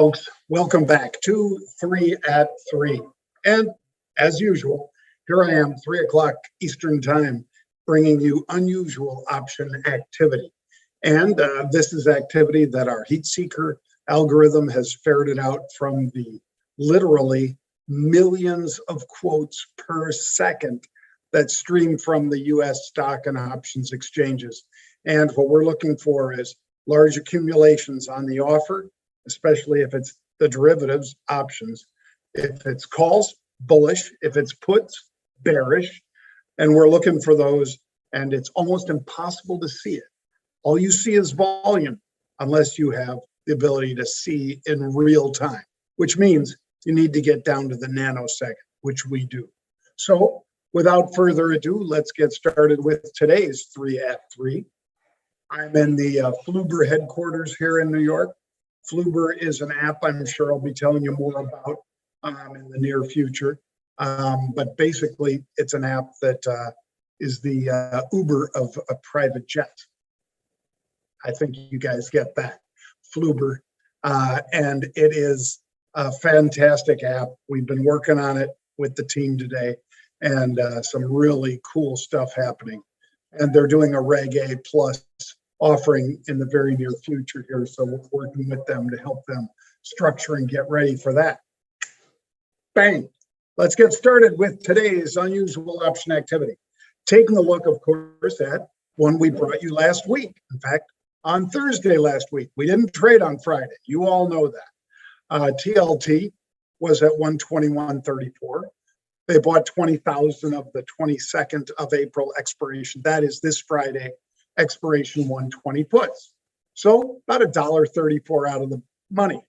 folks. Welcome back to 3 at 3. And as usual, here I am, 3 o'clock Eastern Time, bringing you unusual option activity. And this is activity that our heat seeker algorithm has ferreted out from the literally millions of quotes per second that stream from the US stock and options exchanges. And what we're looking for is large accumulations on the offer, especially if it's the derivatives options. If it's calls, bullish. If it's puts, bearish. And we're looking for those, and it's almost impossible to see it. All you see is volume unless you have the ability to see in real time, which means you need to get down to the nanosecond, which we do. So without further ado, let's get started with today's 3 at 3. I'm in the Fluber headquarters here in New York. Fluber is an app I'm sure I'll be telling you more about in the near future. But basically, it's an app that is the Uber of a private jet. I think you guys get that, Fluber. And it is a fantastic app. We've been working on it with the team today, and some really cool stuff happening. And they're doing a Reg A plus offering in the very near future here. So we're working with them to help them structure and get ready for that. Bang. Let's get started with today's unusual option activity. Taking a look, of course, at one we brought you last week. In fact, on Thursday last week, we didn't trade on Friday. You all know that. TLT was at 121.34. They bought 20,000 of the 22nd of April expiration. That is this Friday, expiration 120 puts. So about $1.34 out of the money.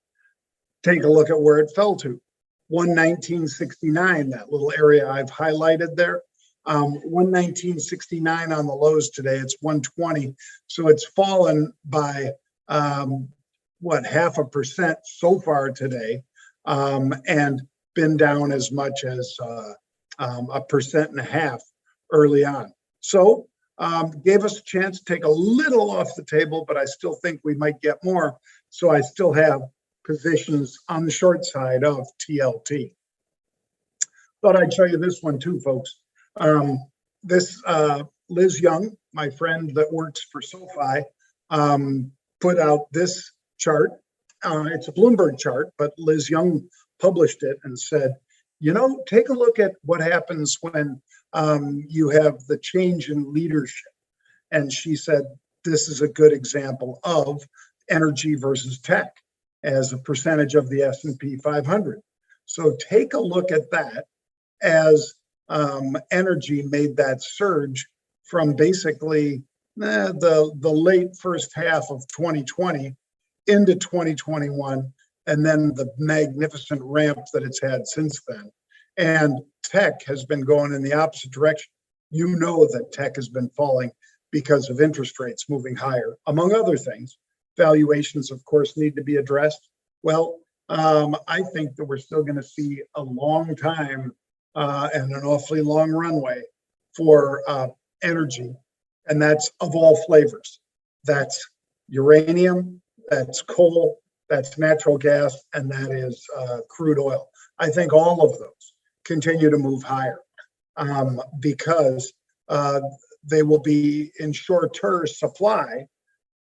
Take a look at where it fell to. 119.69, that little area I've highlighted there. 119.69 on the lows today. It's 120. So it's fallen by, 0.5% so far today, and been down as much as 1.5% early on. So gave us a chance to take a little off the table, but I still think we might get more. So I still have positions on the short side of TLT. Thought I'd show you this one too, folks. This Liz Young, my friend that works for SoFi, put out this chart. It's a Bloomberg chart, but Liz Young published it and said, you know, take a look at what happens when you have the change in leadership. And she said, this is a good example of energy versus tech as a percentage of the S&P 500. So take a look at that as energy made that surge from basically the late first half of 2020 into 2021, and then the magnificent ramp that it's had since then. And tech has been going in the opposite direction. You know that tech has been falling because of interest rates moving higher, among other things. Valuations, of course, need to be addressed. Well, I think that we're still going to see a long time and an awfully long runway for energy, and that's of all flavors. That's uranium, that's coal, that's natural gas, and that is crude oil. I think all of those continue to move higher because they will be in short-term supply,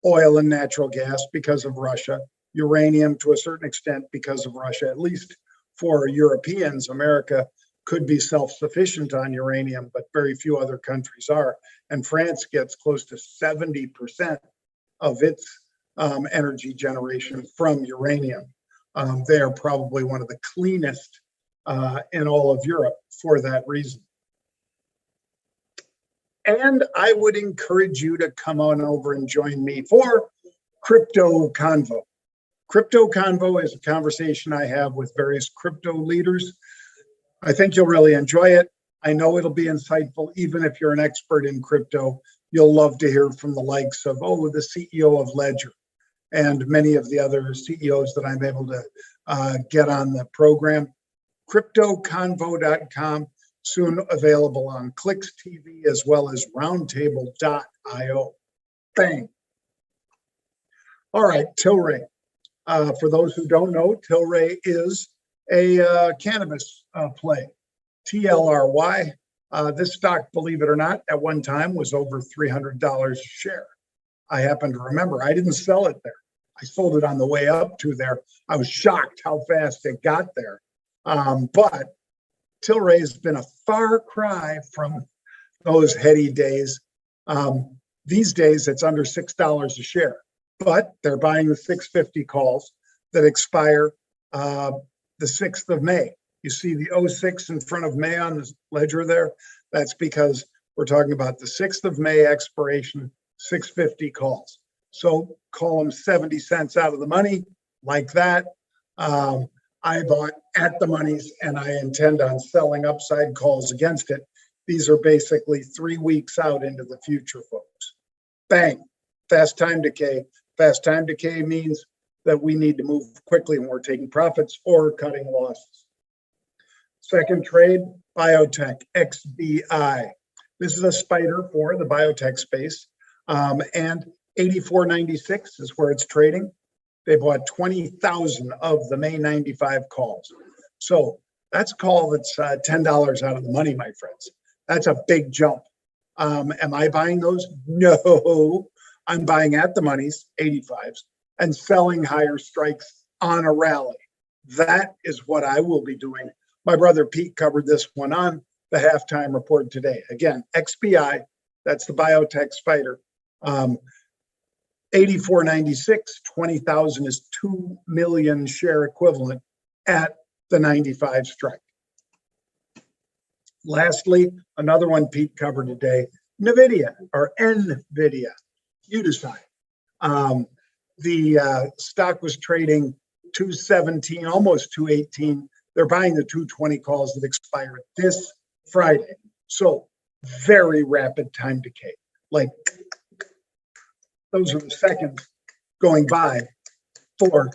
oil and natural gas because of Russia, uranium to a certain extent because of Russia, at least for Europeans. America could be self-sufficient on uranium, but very few other countries are. And France gets close to 70% of its energy generation from uranium. They are probably one of the cleanest in all of Europe for that reason. And I would encourage you to come on over and join me for Crypto Convo. Crypto Convo is a conversation I have with various crypto leaders. I think you'll really enjoy it. I know it'll be insightful. Even if you're an expert in crypto, you'll love to hear from the likes of, the CEO of Ledger and many of the other CEOs that I'm able to get on the program. CryptoConvo.com, soon available on Clicks TV as well as roundtable.io. Bang. All right, TLRY. For those who don't know, TLRY is a cannabis play. TLRY. This stock, believe it or not, at one time was over $300 a share. I happen to remember I didn't sell it there. I sold it on the way up to there. I was shocked how fast it got there. But TLRY has been a far cry from those heady days. These days, it's under $6 a share, but they're buying the 650 calls that expire the 6th of May. You see the 06 in front of May on the ledger there? That's because we're talking about the 6th of May expiration, 650 calls. So call them 70 cents out of the money like that. I bought at the monies and I intend on selling upside calls against it. These are basically 3 weeks out into the future, folks. Bang, fast time decay. Fast time decay means that we need to move quickly when we're taking profits or cutting losses. Second trade, biotech, XBI. This is a spider for the biotech space. And 84.96 is where it's trading. They bought 20,000 of the May 95 calls. So that's a call that's $10 out of the money, my friends. That's a big jump. Am I buying those? No, I'm buying at the monies, 85s, and selling higher strikes on a rally. That is what I will be doing. My brother Pete covered this one on the halftime report today. Again, XBI, that's the biotech spider. 84.96, 20,000 is 2 million share equivalent at the 95 strike. Lastly, another one Pete covered today, NVDA or NVDA. You decide. The stock was trading 217, almost 218. They're buying the 220 calls that expire this Friday. So very rapid time decay. Like those are the seconds going by for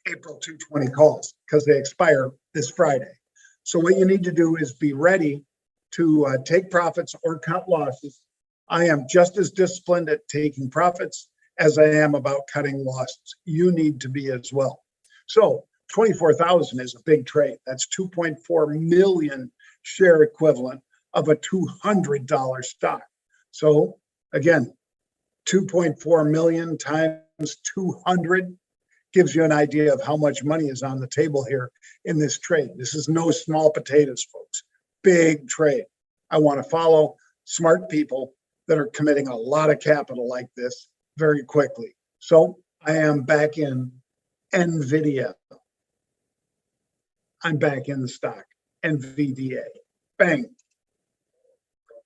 April 220 calls because they expire this Friday. So what you need to do is be ready to take profits or cut losses. I am just as disciplined at taking profits as I am about cutting losses. You need to be as well. So 24,000 is a big trade. That's 2.4 million share equivalent of a $200 stock. So again, 2.4 million times 200 gives you an idea of how much money is on the table here in this trade. This is no small potatoes, folks. Big trade. I want to follow smart people that are committing a lot of capital like this very quickly. So I am back in NVIDIA. I'm back in the stock, NVDA. Bang.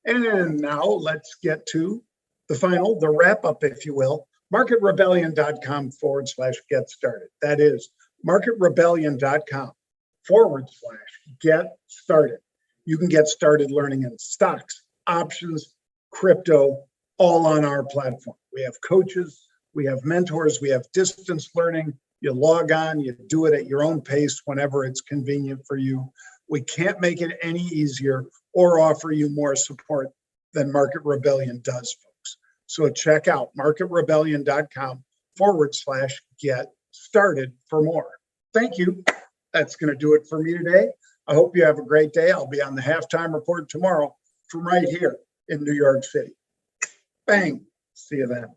And now let's get to the wrap up, if you will. marketrebellion.com/get started. That is marketrebellion.com/get started. You can get started learning in stocks, options, crypto, all on our platform. We have coaches, we have mentors, we have distance learning. You log on, you do it at your own pace whenever it's convenient for you. We can't make it any easier or offer you more support than Market Rebellion does, folks. So check out marketrebellion.com/get started for more. Thank you. That's going to do it for me today. I hope you have a great day. I'll be on the halftime report tomorrow from right here in New York City. Bang. See you then.